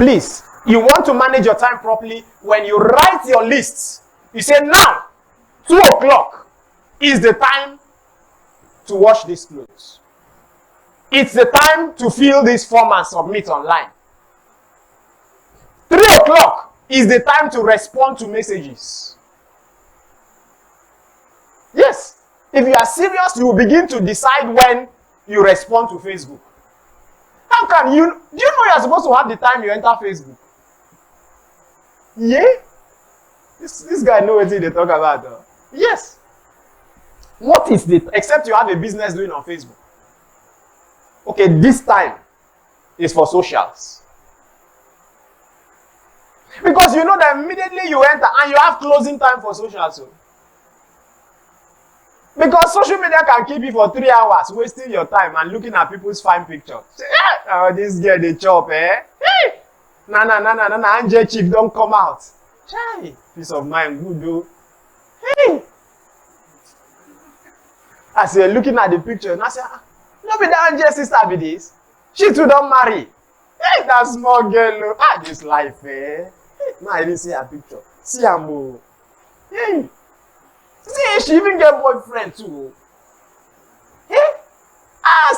Please, you want to manage your time properly. When you write your lists, you say, now, 2 o'clock is the time to wash these clothes. It's the time to fill this form and submit online. 3 o'clock is the time to respond to messages. Yes. If you are serious, you will begin to decide when you respond to Facebook. How can you? Do you know you are supposed to have the time you enter Facebook? Yeah? This guy knows what they talk about. Though. Yes. What is the... Except you have a business doing on Facebook. Okay, this time is for socials. Because you know that immediately you enter and you have closing time for socials. So. Because social media can keep you for 3 hours, wasting your time and looking at people's fine pictures. Say, oh, this girl, they chop, eh? Hey! Na, Angel Chief, don't come out. Chai, peace of mind, good, though. Hey! As you're looking at the picture, and I say, no be that Angel sister be this. She too don't marry. Hey, that small girl, look. This life, eh? Hey, now I didn't see her picture. See her more. Hey! See, she even get boyfriend too. Hey?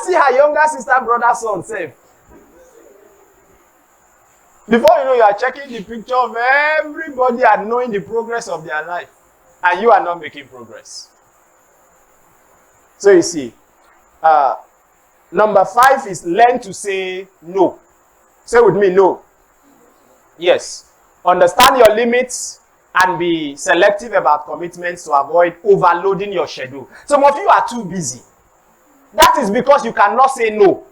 See her younger sister, brother, son, safe. Before you know, you are checking the picture of everybody and knowing the progress of their life. And you are not making progress. So you see, number 5 is learn to say no. Say with me, no. Yes. Understand your limits and be selective about commitments to avoid overloading your schedule. Some of you are too busy. That is because you cannot say no.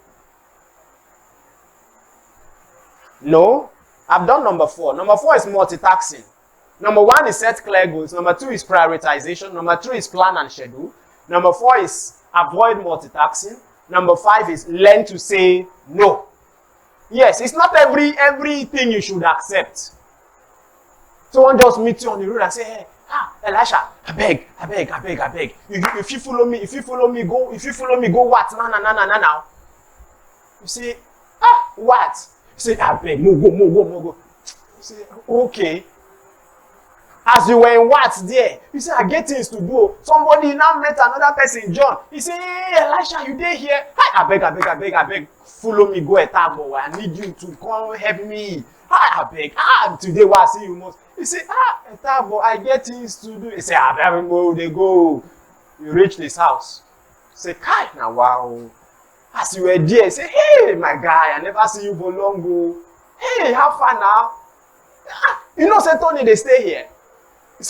No. I've done number 4. Number 4 is multitasking. Number 1 is set clear goals. Number 2 is prioritization. Number 3 is plan and schedule. Number 4 is avoid multitasking. Number 5 is learn to say no. Yes, it's not everything you should accept. Someone just meets you on the road and say, hey, Elisha, I beg. If you follow me, go what? Now. You say, what? You say, I beg, no go. You say, okay. As you were in what there, you say, I get things to do. Somebody now met another person, John. He say, hey, Elisha, you there here? I beg. Follow me, go at Tabo. I need you to come help me. I beg. Today, I see you most. You say, Tabo, I get things to do. He say, very go, they go. You reach this house. Say, Kai, now wow. As you were there, say, hey, my guy, I never see you for long ago. Hey, how far now? You know, say, Tony, they stay here. He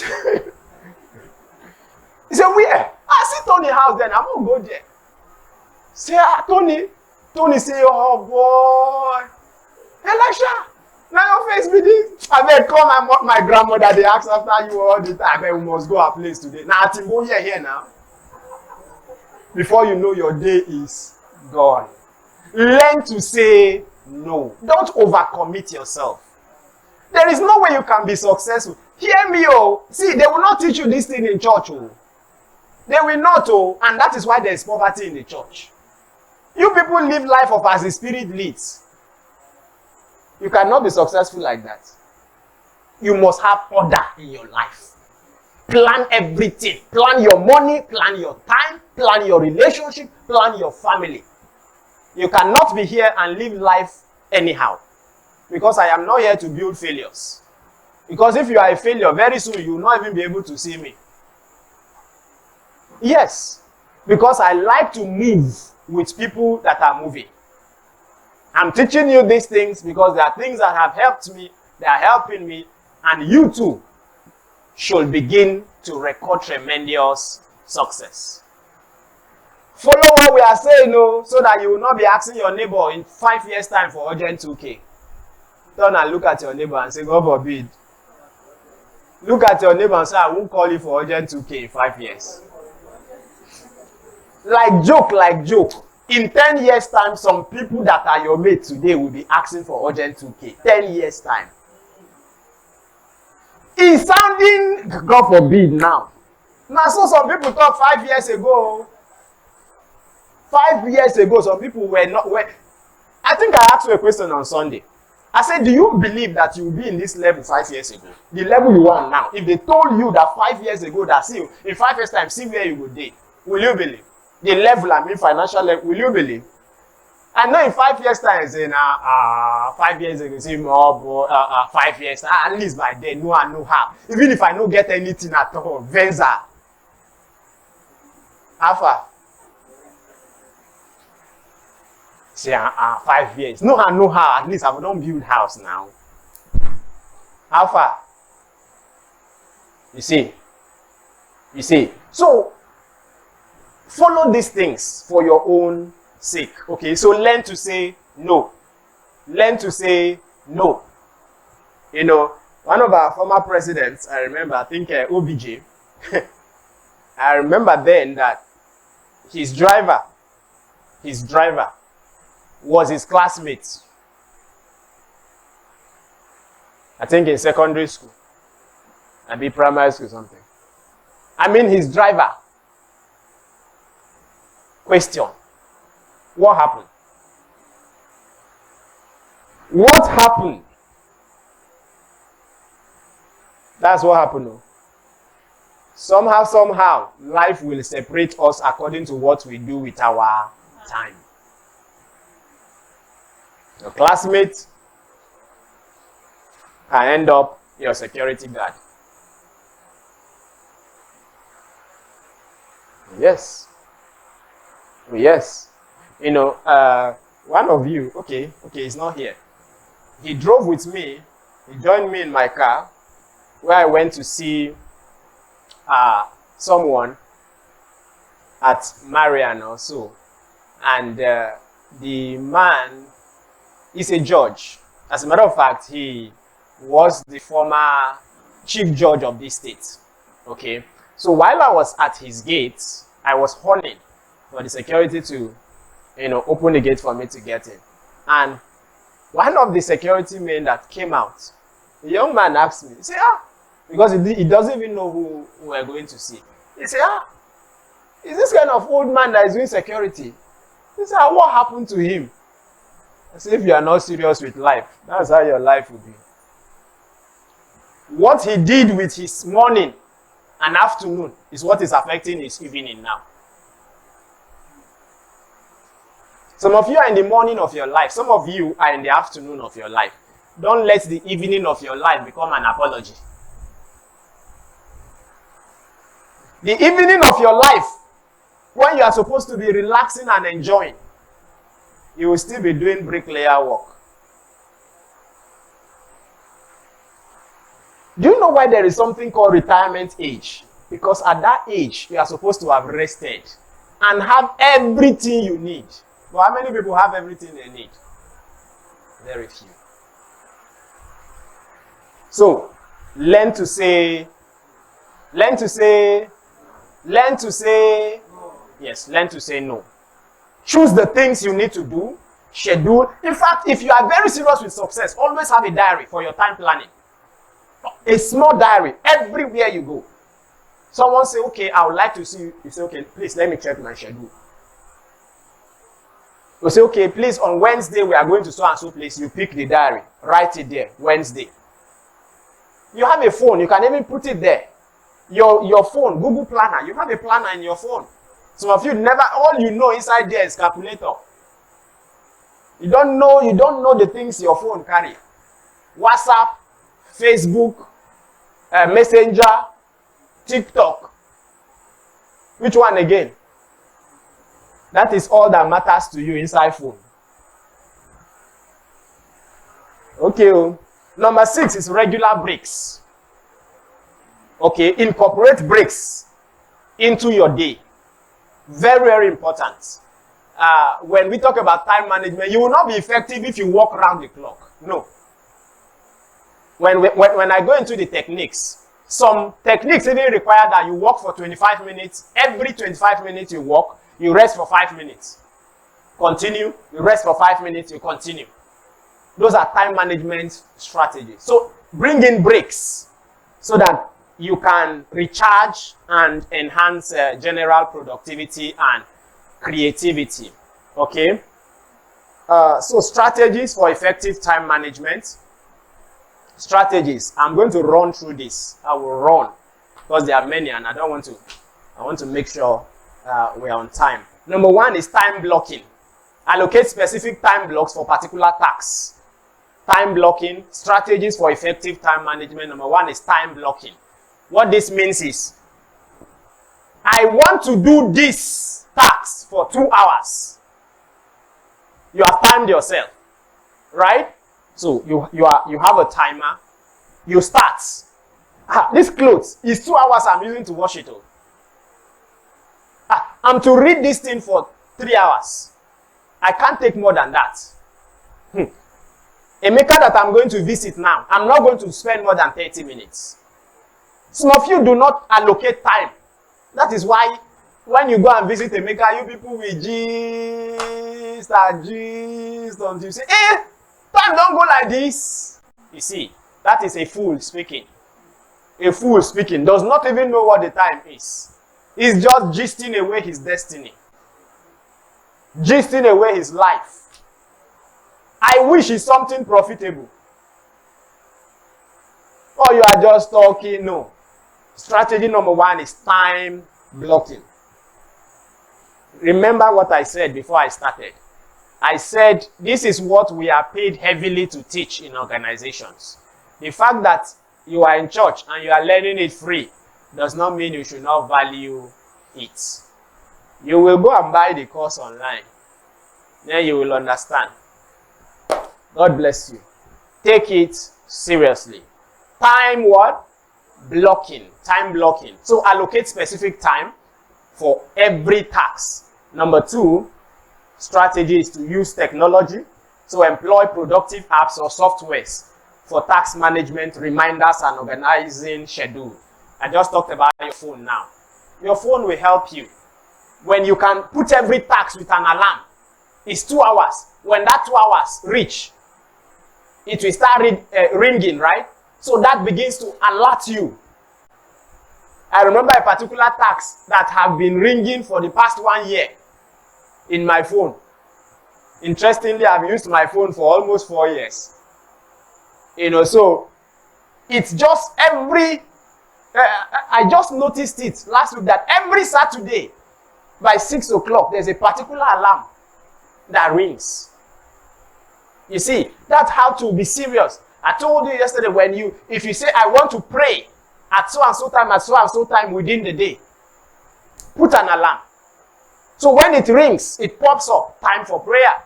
said, where? I see Tony house then. I won't go there. Say, Tony. Tony say, oh boy. Elisha, now your face be this. I beg, call my grandmother. They ask after you all the time. I beg, we must go our place today. Now, Timbo here now. Before you know, your day is gone. Learn to say no. Don't overcommit yourself. There is no way you can be successful. Hear me, oh. See, they will not teach you this thing in church, oh. They will not, oh. And that is why there is poverty in the church. You people live life of as the Spirit leads. You cannot be successful like that. You must have order in your life. Plan everything. Plan your money, plan your time, plan your relationship, plan your family. You cannot be here and live life anyhow. Because I am not here to build failures. Because if you are a failure, very soon you will not even be able to see me. Yes. Because I like to move with people that are moving. I'm teaching you these things because there are things that have helped me, they are helping me, and you too should begin to record tremendous success. Follow what we are saying, no, so that you will not be asking your neighbor in 5 years' time for urgent 2K. Turn and look at your neighbor and say, God forbid. Look at your neighbor and say, I won't call you for urgent 2K in 5 years. Like joke. In 10 years' time, some people that are your mates today will be asking for urgent 2K. 10 years' time. It's sounding, God forbid, now. Now, so some people talk 5 years ago. 5 years ago, some people were not... I think I asked you a question on Sunday. I said, do you believe that you will be in this level 5 years ago? The level you are now. If they told you that 5 years ago, that see, in 5 years' time, see where you would be, will you believe? The level, I mean financial level, will you believe? I know in 5 years' time, say, 5 years ago, see, more, 5 years, at least by then, no, I know how. Even if I don't get anything at all, Venza. Alpha. Say, 5 years. No, I know how. At least I don't build house now. Alpha. You see? So, follow these things for your own sake. Okay, so learn to say no. Learn to say no. You know, one of our former presidents, I remember, I think OBJ, I remember then that his driver was his classmate. I think in secondary school. Maybe primary school or something. I mean his driver. Question. What happened? What happened? That's what happened. No? Somehow, life will separate us according to what we do with our time. Your classmate can end up your security guard. Yes. Yes. You know, one of you, okay, he's not here. He drove with me. He joined me in my car where I went to see someone at Marian or so. And the man is a judge. As a matter of fact, he was the former chief judge of this state. Okay. So while I was at his gate, I was horning for the security to, you know, open the gate for me to get in. And one of the security men that came out, the young man asked me, he said, because he doesn't even know who we're going to see. He said, is this kind of old man that is doing security? He said, what happened to him? I said, if you are not serious with life, that's how your life will be. What he did with his morning and afternoon is what is affecting his evening now. Some of you are in the morning of your life. Some of you are in the afternoon of your life. Don't let the evening of your life become an apology. The evening of your life, when you are supposed to be relaxing and enjoying, you will still be doing bricklayer work. Do you know why there is something called retirement age? Because at that age, you are supposed to have rested and have everything you need. But how many people have everything they need? Very few. So, learn to say no. Choose the things you need to do, schedule. In fact, if you are very serious with success, always have a diary for your time planning. A small diary everywhere you go. Someone say, okay, I would like to see you. You say, okay, please let me check my schedule. You say, okay, please, on Wednesday we are going to so and so place. You pick the diary, write it there, Wednesday. You have a phone, you can even put it there. Your phone, Google Planner, you have a planner in your phone. Some of you never, all you know inside there is calculator. You don't know the things your phone carry. WhatsApp, Facebook, Messenger, TikTok. Which one again? That is all that matters to you inside phone. Okay. Number 6 is regular breaks. Okay, incorporate breaks into your day. Very, very important. When we talk about time management, you will not be effective if you walk around the clock. No. When I go into the techniques, some techniques even require that you walk for 25 minutes. Every 25 minutes you walk, you rest for 5 minutes. Continue, you rest for 5 minutes, you continue. Those are time management strategies. So bring in breaks so that you can recharge and enhance general productivity and creativity. Okay? So strategies for effective time management. Strategies. I'm going to run through this. I will run because there are many and I want to make sure we're on time. Number one is time blocking. Allocate specific time blocks for particular tasks. Time blocking. Strategies for effective time management. Number one is time blocking. What this means is, I want to do this task for 2 hours. You have timed yourself, right? So you have a timer. You start. This clothes is 2 hours I'm using to wash it. I'm to read this thing for 3 hours. I can't take more than that. A maker that I'm going to visit now, I'm not going to spend more than 30 minutes. Some of you do not allocate time. That is why when you go and visit a maker, you people will gist until you say, time don't go like this. You see, that is a fool speaking. A fool speaking does not even know what the time is. He's just gisting away his destiny. Gisting away his life. I wish it's something profitable. Or you are just talking. No. Strategy number one is time blocking. Remember what I said before I started. I said this is what we are paid heavily to teach in organizations. The fact that you are in church and you are learning it free does not mean you should not value it. You will go and buy the course online. Then you will understand. God bless you. Take it seriously. Time what? Blocking. Time blocking. So allocate specific time for every task. Number two, strategy is to use technology. So employ productive apps or softwares for task management, reminders, and organizing schedule. I just talked about your phone now. Your phone will help you. When you can put every task with an alarm, it's 2 hours. When that 2 hours reach, it will start ringing, right? So that begins to alert you. I remember a particular task that have been ringing for the past 1 year in my phone. Interestingly, I've used my phone for almost 4 years. So it's just I just noticed it last week that every Saturday by 6 o'clock, there's a particular alarm that rings. You see, that's how to be serious. I told you yesterday, if you say, I want to pray at so and so time within the day, put an alarm. So when it rings, it pops up, time for prayer.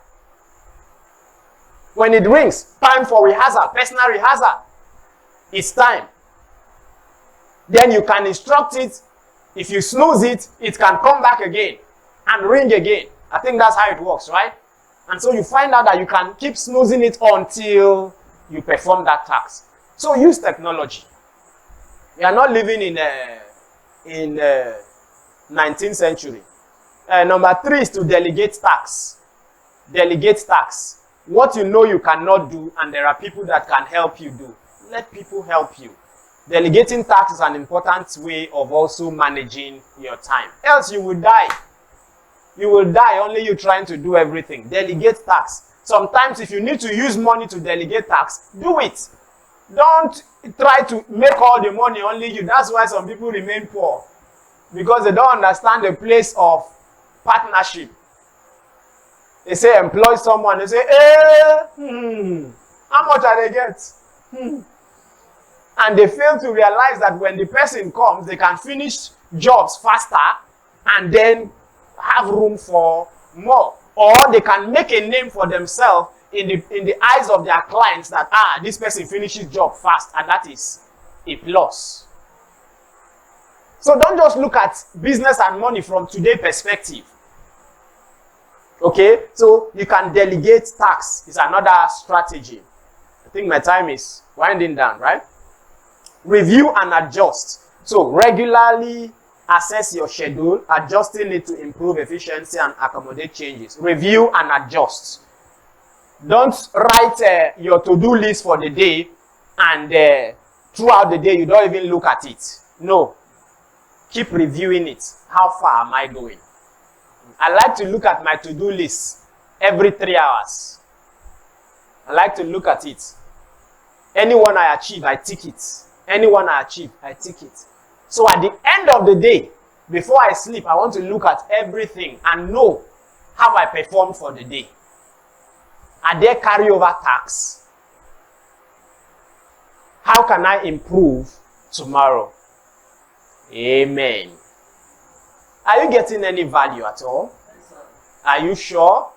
When it rings, time for rehearsal, personal rehearsal. It's time. Then you can instruct it. If you snooze it, it can come back again and ring again. I think that's how it works, right? And so you find out that you can keep snoozing it until you perform that task. So use technology. We are not living in 19th century. Number three is to delegate tasks. Delegate tasks. What you know you cannot do and there are people that can help you do. Let people help you. Delegating tasks is an important way of also managing your time. Else you will die. You will die only you trying to do everything. Delegate tasks. Sometimes if you need to use money to delegate tasks, do it. Don't try to make all the money only you. That's why some people remain poor. Because they don't understand the place of partnership. They say employ someone. They say, how much are they get? And they fail to realize that when the person comes, they can finish jobs faster and then have room for more. Or they can make a name for themselves in the eyes of their clients that, this person finishes job fast, and that is a plus. So don't just look at business and money from today's perspective. Okay, so you can delegate tasks. It's another strategy. I think my time is winding down, right? Review and adjust. So regularly assess your schedule, adjusting it to improve efficiency and accommodate changes. Review and adjust. Don't write your to-do list for the day and throughout the day you don't even look at it. No. Keep reviewing it. How far am I going? I like to look at my to-do list every 3 hours. I like to look at it. Anyone I achieve, I tick it. Anyone I achieve, I tick it. So at the end of the day, before I sleep, I want to look at everything and know how I performed for the day. Are there carryover tasks? How can I improve tomorrow? Amen. Are you getting any value at all? Are you sure?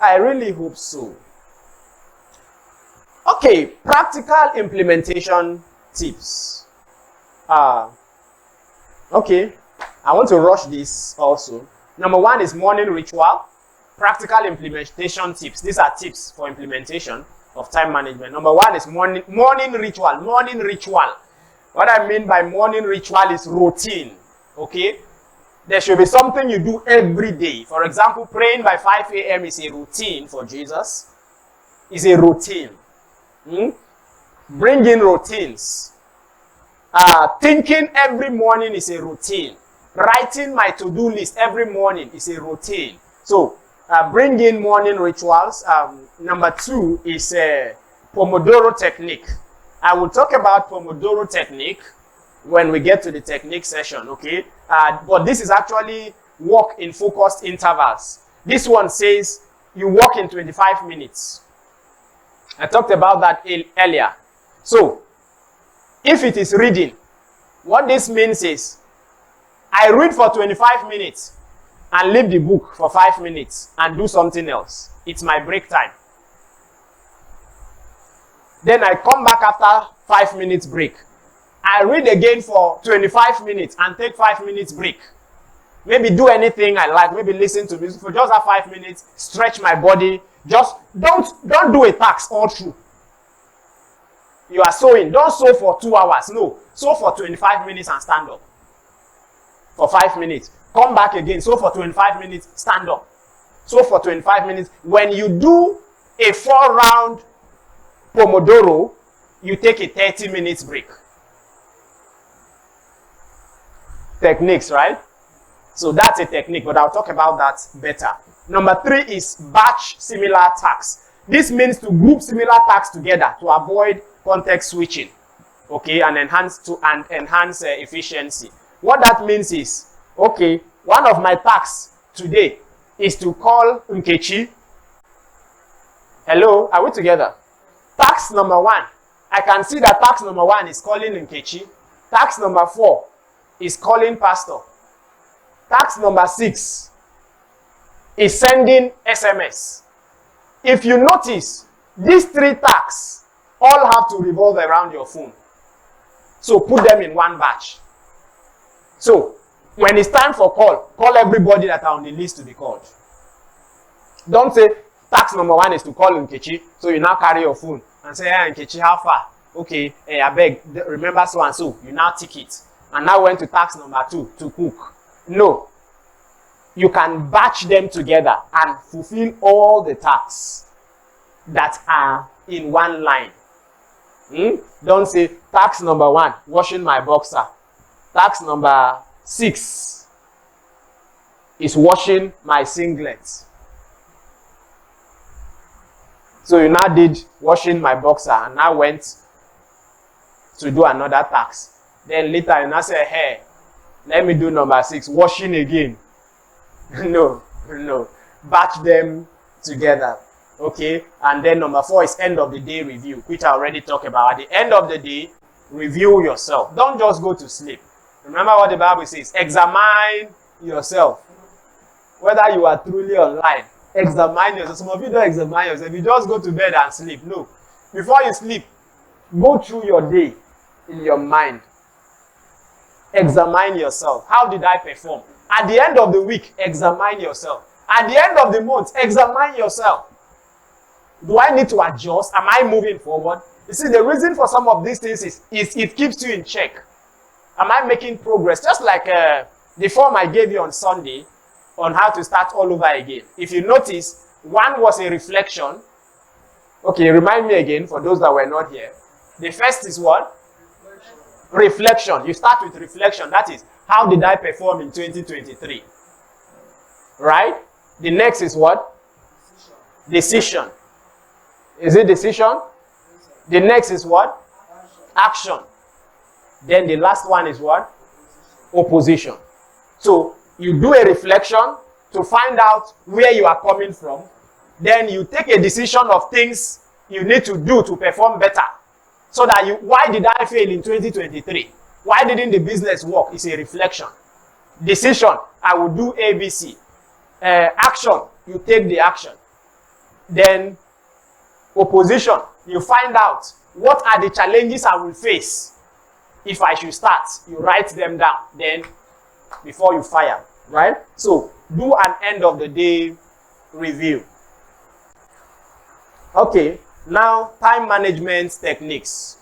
I really hope so. Okay, practical implementation tips. Okay, I want to rush this also. Number 1 is morning ritual. Practical implementation tips. These are tips for implementation of time management. Number 1 is morning ritual. Morning ritual. What I mean by morning ritual is routine. Okay? There should be something you do every day. For example, praying by 5 a.m. is a routine for Jesus. It's a routine. Bring in routines. Thinking every morning is a routine. Writing my to-do list every morning is a routine. So, bring in morning rituals. Number 2 is Pomodoro technique. I will talk about Pomodoro technique when we get to the technique session, okay? But this is actually work in focused intervals. This one says you work in 25 minutes. I talked about that earlier. So, if it is reading, what this means is I read for 25 minutes and leave the book for 5 minutes and do something else. It's my break time. Then I come back after 5 minutes break. I read again for 25 minutes and take 5 minutes break. Maybe do anything I like. Maybe listen to music for just that 5 minutes. Stretch my body. Just don't do a task all through. You are sewing. Don't sew for 2 hours. No. Sew for 25 minutes and stand up. For 5 minutes. Come back again. Sew for 25 minutes. Stand up. Sew for 25 minutes. When you do a 4-round Pomodoro, you take a 30 minutes break. Techniques, right? So that's a technique, but I'll talk about that better. Number 3 is batch similar tasks. This means to group similar tasks together to avoid context switching, okay, and enhance efficiency. What that means is, okay, one of my tasks today is to call Nkechi. Hello, are we together? Task number 1. I can see that task number 1 is calling Nkechi. Task number 4 is calling Pastor. Task number 6 is sending SMS. If you notice, these 3 tasks all have to revolve around your phone. So put them in one batch. So when it's time for call everybody that are on the list to be called. Don't say task number 1 is to call Nkechi. So you now carry your phone and say, hey, Nkechi, how far? Okay, hey, I beg, remember so and so. You now tick it. And now went to task number 2 to cook. No. You can batch them together and fulfill all the tasks that are in one line. Don't say task number 1, washing my boxer. Task number 6 is washing my singlet. So you now did washing my boxer and now went to do another task. Then later you now say, hey, let me do number 6, washing again. No. Batch them together. Okay? And then number 4 is end of the day review, which I already talked about. At the end of the day, review yourself. Don't just go to sleep. Remember what the Bible says. Examine yourself. Whether you are truly online, examine yourself. Some of you don't examine yourself. You just go to bed and sleep. No. Before you sleep, go through your day in your mind. Examine yourself. How did I perform? At the end of the week, examine yourself. At the end of the month, examine yourself. Do I need to adjust? Am I moving forward? You see, the reason for some of these things is it keeps you in check. Am I making progress? Just like the form I gave you on Sunday on how to start all over again. If you notice, 1 was a reflection. Okay, remind me again for those that were not here. The first is what? Reflection. You start with reflection. That is, how did I perform in 2023? Right? The next is what? Decision. Is it decision? The next is what? Action. Then the last one is what? Opposition. So you do a reflection to find out where you are coming from. Then you take a decision of things you need to do to perform better. So that why did I fail in 2023? Why didn't the business work? It's a reflection. Decision, I will do ABC. Action, you take the action. Then opposition, you find out what are the challenges I will face if I should start. You write them down then before you fire, right? So do an end of the day review. Okay, now time management techniques.